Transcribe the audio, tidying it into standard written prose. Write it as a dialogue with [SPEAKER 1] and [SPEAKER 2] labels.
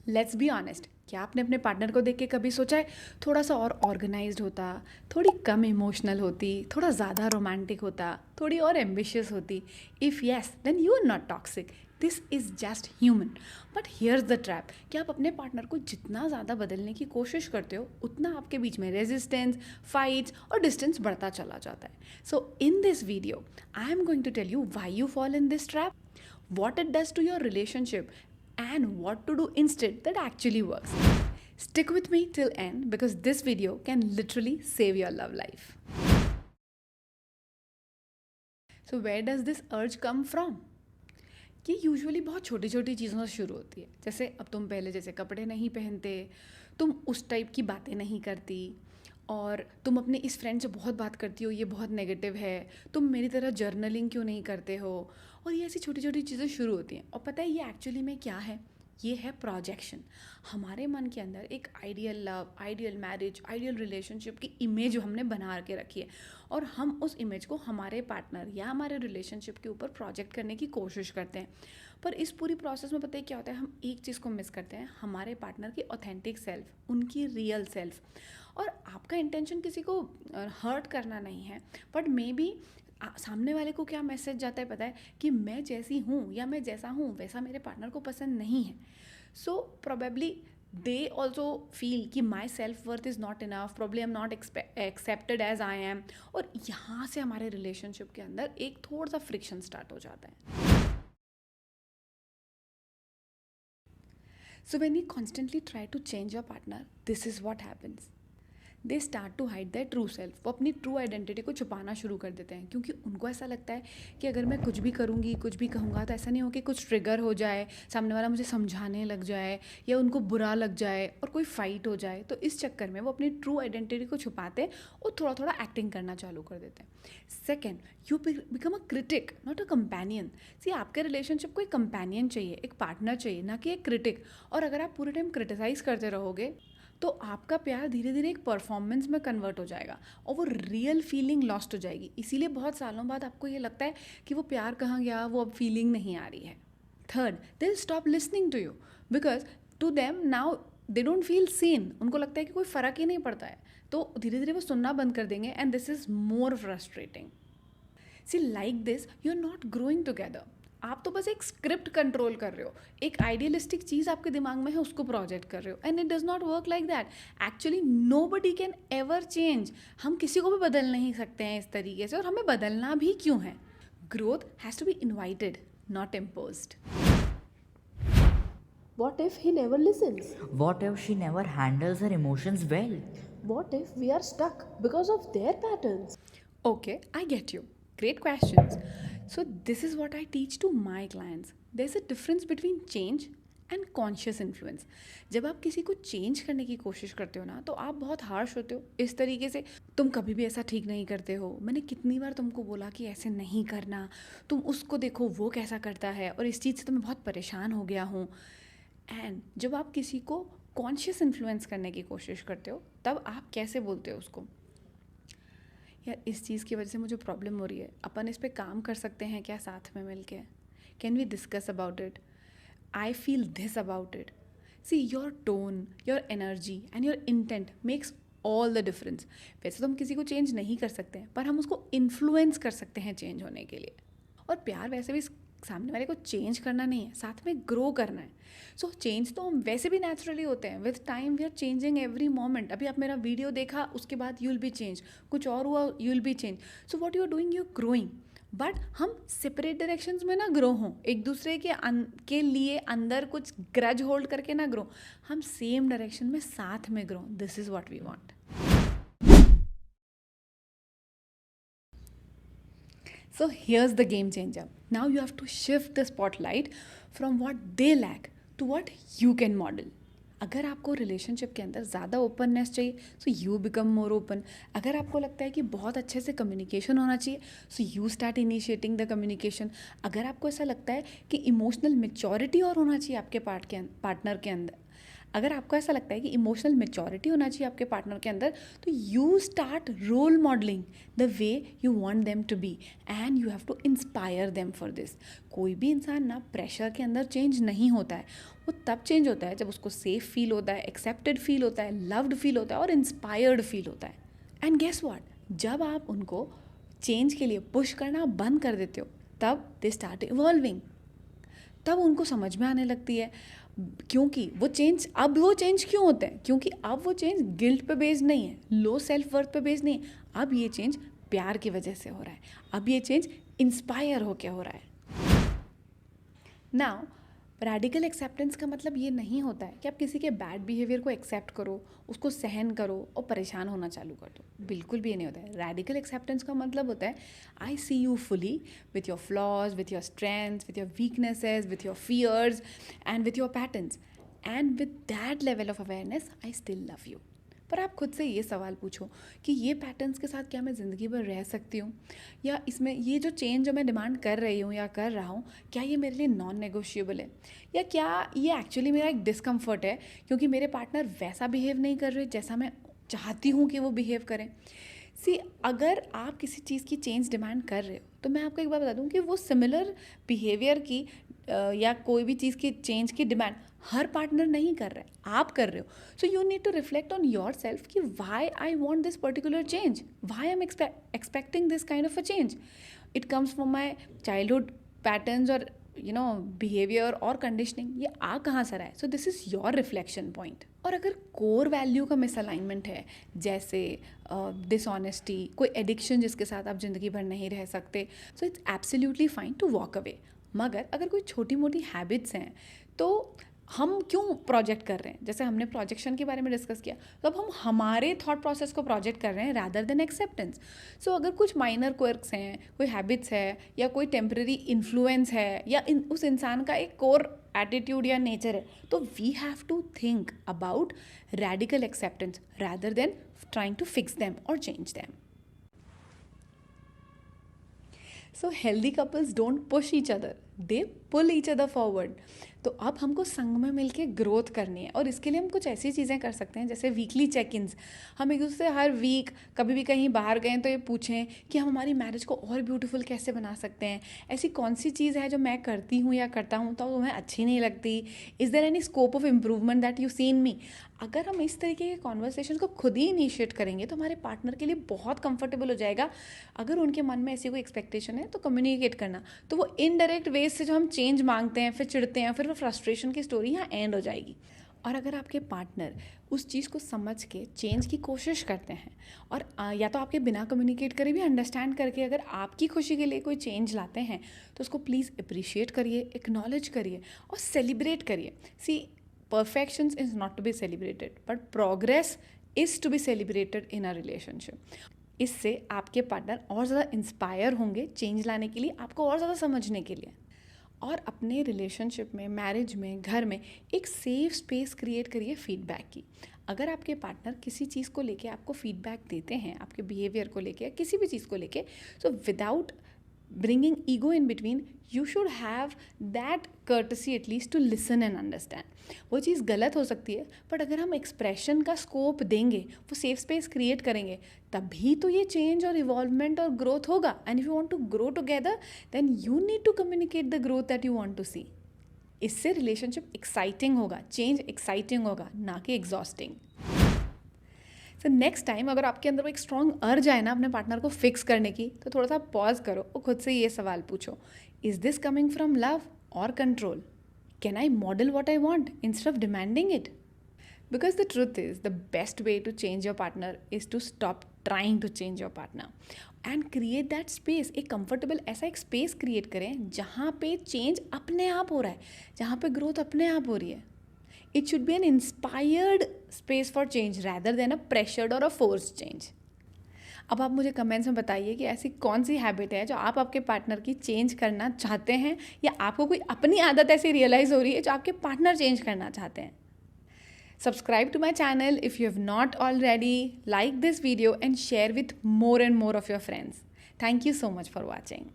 [SPEAKER 1] Let's be honest, क्या आपने अपने पार्टनर को देख के कभी सोचा है थोड़ा सा और ऑर्गेनाइज्ड होता, थोड़ी कम इमोशनल होती, थोड़ा ज़्यादा रोमांटिक होता, थोड़ी और एम्बिशियस होती? If yes then you are not toxic, this is just human. But here's the trap कि आप अपने पार्टनर को जितना ज़्यादा बदलने की कोशिश करते हो उतना आपके बीच में रेजिस्टेंस, फाइट्स और डिस्टेंस बढ़ता चला जाता है। So in this video I am going to tell you why you fall in this trap, what it does to your relationship, and what to do instead that actually works. Stick with me till end because this video can literally save your love life. So where does this urge come from? ये usually बहुत छोटी छोटी चीज़ों से शुरू होती है। जैसे अब तुम पहले जैसे कपड़े नहीं पहनते, तुम उस टाइप की बातें नहीं करती, और तुम अपने इस फ्रेंड से बहुत बात करती हो, ये बहुत नेगेटिव है, तुम मेरी तरह जर्नलिंग क्यों नहीं करते हो। और ये ऐसी छोटी छोटी चीज़ें शुरू होती हैं। और पता है ये एक्चुअली में क्या है? ये है प्रोजेक्शन। हमारे मन के अंदर एक ideal love, ideal marriage, ideal relationship की इमेज हमने बना के रखी है, और हम उस इमेज को हमारे पार्टनर या हमारे रिलेशनशिप के ऊपर प्रोजेक्ट करने की कोशिश करते हैं। पर इस पूरी प्रोसेस में पता है क्या होता है? हम एक चीज़ को मिस करते हैं, हमारे पार्टनर की ऑथेंटिक सेल्फ, उनकी रियल सेल्फ। और आपका इंटेंशन किसी को हर्ट करना नहीं है, बट मे बी सामने वाले को क्या मैसेज जाता है पता है? कि मैं जैसी हूँ या मैं जैसा हूँ वैसा मेरे पार्टनर को पसंद नहीं है। So probably they also feel कि my self worth is not enough, probably I am not accepted as I am. और यहाँ से हमारे रिलेशनशिप के अंदर एक थोड़ा सा फ्रिक्शन स्टार्ट हो जाता है। So when you constantly try to change your partner, this is what happens. They start to hide that true self. वो अपनी ट्रू आइडेंटिटी को छुपाना शुरू कर देते हैं, क्योंकि उनको ऐसा लगता है कि अगर मैं कुछ भी करूँगी, कुछ भी कहूँगा, तो ऐसा नहीं हो कि कुछ ट्रिगर हो जाए, सामने वाला मुझे समझाने लग जाए या उनको बुरा लग जाए और कोई फाइट हो जाए। तो इस चक्कर में वो अपनी ट्रू आइडेंटिटी को छुपाते और थोड़ा थोड़ा एक्टिंग करना चालू कर देते हैं। Second, you become a critic not a companion. See, आपके रिलेशनशिप को एक कंपेनियन चाहिए, एक पार्टनर चाहिए, ना कि एक क्रिटिक। और अगर आप पूरे टाइम क्रिटिसाइज करते रहोगे तो आपका प्यार धीरे धीरे एक परफॉर्मेंस में कन्वर्ट हो जाएगा और वो रियल फीलिंग लॉस्ट हो जाएगी। इसीलिए बहुत सालों बाद आपको ये लगता है कि वो प्यार कहाँ गया, वो अब फीलिंग नहीं आ रही है। Third, they will stop listening to you because to them now they don't feel seen. उनको लगता है कि कोई फ़र्क ही नहीं पड़ता है, तो धीरे धीरे वो सुनना बंद कर देंगे, and this is more frustrating. See, like this you are not growing together. आप तो बस एक स्क्रिप्ट कंट्रोल कर रहे हो, एक आइडियलिस्टिक चीज़ आपके दिमाग में है उसको प्रोजेक्ट कर रहे हो, and it does not work like that. Actually nobody can ever change. हम किसी को भी बदल नहीं सकते हैं इस तरीके से, और हमें बदलना भी क्यों है? Growth has to be invited, not imposed.
[SPEAKER 2] What if he never listens?
[SPEAKER 3] What if she never handles her emotions well?
[SPEAKER 2] What if we are stuck because of their patterns?
[SPEAKER 1] Okay, I get you. Great questions. So, this is what I teach to my clients. There's a difference between change and conscious influence. जब आप किसी को change करने की कोशिश करते हो ना, तो आप बहुत हार्श होते हो इस तरीके से, तुम कभी भी ऐसा ठीक नहीं करते हो, मैंने कितनी बार तुमको बोला कि ऐसे नहीं करना, तुम उसको देखो वो कैसा करता है, और इस चीज़ से तो मैं बहुत परेशान हो गया हूँ। एंड जब आप किसी को कॉन्शियस इन्फ्लुएंस करने की कोशिश करते हो, तब आप कैसे बोलते हो उसको? यार, इस चीज़ की वजह से मुझे प्रॉब्लम हो रही है, अपन इस पर काम कर सकते हैं क्या साथ में मिल के? Can we discuss about it? I feel this about it. See, your tone, your energy and your intent makes all the difference. वैसे तो हम किसी को चेंज नहीं कर सकते हैं, पर हम उसको इन्फ्लुएंस कर सकते हैं चेंज होने के लिए। और प्यार वैसे भी सामने वाले को चेंज करना नहीं है, साथ में ग्रो करना है। सो चेंज तो हम वैसे भी नेचुरली होते हैं, with time we are changing every moment. अभी आप मेरा वीडियो देखा, उसके बाद यू विल बी चेंज, कुछ और हुआ, you will be change. So what you are doing, you are growing. But हम सेपरेट डायरेक्शंस में ना ग्रो हों, एक दूसरे के लिए अंदर कुछ ग्रज होल्ड करके ना ग्रो, हम सेम डायरेक्शन में साथ में grow. This is what we want. So here's the game changer. Now you have to shift the spotlight from what they lack to what you can model. अगर आपको relationship के अंदर ज़्यादा openness चाहिए, so you become more open. अगर आपको लगता है कि बहुत अच्छे से कम्युनिकेशन होना चाहिए, so you start initiating the communication. अगर आपको ऐसा लगता है कि इमोशनल मेच्योरिटी और होना चाहिए आपके पार्टनर के अंदर, अगर आपको ऐसा लगता है कि इमोशनल मेच्योरिटी होना चाहिए आपके पार्टनर के अंदर, तो you start role modelling the way you want them to be and you have to inspire them for this. कोई भी इंसान ना प्रेशर के अंदर चेंज नहीं होता है, वो तब चेंज होता है जब उसको सेफ फील होता है, एक्सेप्टेड फील होता है, लव्ड फील होता है और इंस्पायर्ड फील होता है। एंड गेस व्हाट, जब आप उनको चेंज के लिए पुश करना बंद कर देते हो, तब दे स्टार्ट इवॉल्विंग। तब उनको समझ में आने लगती है, क्योंकि वो चेंज क्यों होते हैं, क्योंकि अब वो चेंज गिल्ट पे बेस्ड नहीं है, लो सेल्फ वर्थ पे बेस्ड नहीं है, अब ये चेंज प्यार की वजह से हो रहा है, अब ये चेंज इंस्पायर होके हो रहा है। नाउ रेडिकल एक्सेप्टेंस का मतलब ये नहीं होता है कि आप किसी के बैड बिहेवियर को एक्सेप्ट करो, उसको सहन करो और परेशान होना चालू कर दो। बिल्कुल भी ये नहीं होता है। रेडिकल एक्सेप्टेंस का मतलब होता है I see you fully with your flaws, with your strengths, with your weaknesses, with your fears and with your patterns, and with that level of awareness I still love you. पर आप खुद से ये सवाल पूछो कि ये पैटर्न्स के साथ क्या मैं ज़िंदगी भर रह सकती हूँ, या इसमें ये जो चेंज जो मैं डिमांड कर रही हूँ या कर रहा हूँ, क्या ये मेरे लिए नॉन नेगोशिएबल है, या क्या ये एक्चुअली मेरा एक डिस्कम्फर्ट है क्योंकि मेरे पार्टनर वैसा बिहेव नहीं कर रहे जैसा मैं चाहती हूँ कि वो बिहेव करें। सी, अगर आप किसी चीज़ की चेंज डिमांड कर रहे हो, तो मैं आपको एक बात बता दूँ कि वो सिमिलर बिहेवियर की या कोई भी चीज़ की चेंज की डिमांड हर पार्टनर नहीं कर रहा है, आप कर रहे हो। So you need to reflect on your self कि why I want this particular change, why I am expecting this kind of a change. It comes from my childhood patterns और बिहेवियर और कंडीशनिंग, ये आ कहाँ से रहा है। So this is your reflection point. और अगर कोर वैल्यू का मिसअलाइनमेंट है, जैसे डिसऑनेस्टी, कोई एडिक्शन जिसके साथ आप ज़िंदगी भर नहीं रह सकते, so it's absolutely fine to walk away. मगर अगर कोई छोटी मोटी हैबिट्स हैं, तो हम क्यों प्रोजेक्ट कर रहे हैं, जैसे हमने प्रोजेक्शन के बारे में डिस्कस किया, तो अब हम हमारे थॉट प्रोसेस को प्रोजेक्ट कर रहे हैं रैदर देन एक्सेप्टेंस। सो अगर कुछ माइनर क्वर्क्स हैं, कोई हैबिट्स है, या कोई टेम्पररी इन्फ्लुएंस है, या उस इंसान का एक कोर एटीट्यूड या नेचर है, तो we have to think about radical acceptance rather than trying to fix them और change them. So healthy couples don't push each other, they pull each other forward. तो अब हमको संग में मिलके ग्रोथ करनी है, और इसके लिए हम कुछ ऐसी चीज़ें कर सकते हैं जैसे वीकली चेक इन्स। हम एक दूसरे से हर वीक कभी भी कहीं बाहर गए तो ये पूछें कि हम हमारी मैरिज को और ब्यूटीफुल कैसे बना सकते हैं, ऐसी कौन सी चीज़ है जो मैं करती हूँ या करता हूँ तो तुम्हें अच्छी नहीं लगती, is there any scope of improvement that you see in me. अगर हम इस तरीके के कॉन्वर्सेशन को खुद ही इनिशिएट करेंगे तो हमारे पार्टनर के लिए बहुत कंफर्टेबल हो जाएगा। अगर उनके मन में ऐसी कोई एक्सपेक्टेशन है तो कम्युनिकेट करना, तो वो इनडायरेक्ट वेज से जो हम चेंज मांगते हैं, फिर चिढ़ते हैं, फिर वो फ्रस्ट्रेशन की स्टोरी यहाँ एंड हो जाएगी। और अगर आपके पार्टनर उस चीज़ को समझ के चेंज की कोशिश करते हैं, और या तो आपके बिना कम्युनिकेट करे भी अंडरस्टैंड करके अगर आपकी खुशी के लिए कोई चेंज लाते हैं, तो उसको प्लीज़ अप्रिशिएट करिए, एक्नॉलेज करिए और सेलिब्रेट करिए। सी, perfection is not to be celebrated, but progress is to be celebrated in a relationship. इससे आपके पार्टनर और ज़्यादा इंस्पायर होंगे चेंज लाने के लिए, आपको और ज़्यादा समझने के लिए। और अपने रिलेशनशिप में, मैरिज में, घर में एक सेफ स्पेस क्रिएट करिए फीडबैक की। अगर आपके पार्टनर किसी चीज़ को लेके आपको फीडबैक देते हैं, आपके बिहेवियर को लेके, किसी भी चीज़ को लेके, so without bringing ego in between, you should have that courtesy at least to listen and understand. वो चीज़ गलत हो सकती है, बट अगर हम एक्सप्रेशन का स्कोप देंगे, वो सेफ स्पेस क्रिएट करेंगे, तभी तो ये चेंज और इवॉल्वमेंट और ग्रोथ होगा। And if you want to grow together, then you need to communicate the growth that you want to see. इससे रिलेशनशिप एक्साइटिंग होगा, चेंज एक्साइटिंग होगा, ना कि एग्जॉस्टिंग। सो नेक्स्ट टाइम अगर आपके अंदर वो एक स्ट्रॉन्ग अर्ज आए ना अपने पार्टनर को फिक्स करने की, तो थोड़ा सा पॉज करो और खुद से ये सवाल पूछो, is this coming from love और control? Can I model what I want instead of demanding it? Because the truth is the best way to change your partner is to stop trying to change your partner and create that space. एक comfortable ऐसा एक space create करें जहाँ पे change अपने आप हो रहा है, जहाँ पे ग्रोथ अपने आप हो रही है। It should be an inspired space for change rather than a pressured or a forced change. अब आप मुझे कमेंट्स में बताइए कि ऐसी कौन सी हैबिट है जो आप आपके पार्टनर की चेंज करना चाहते हैं, या आपको कोई अपनी आदत ऐसी रियलाइज़ हो रही है जो आपके पार्टनर चेंज करना चाहते हैं। Subscribe to my channel if you have not already. Like this video and share with more and more of your friends. Thank you so much for watching.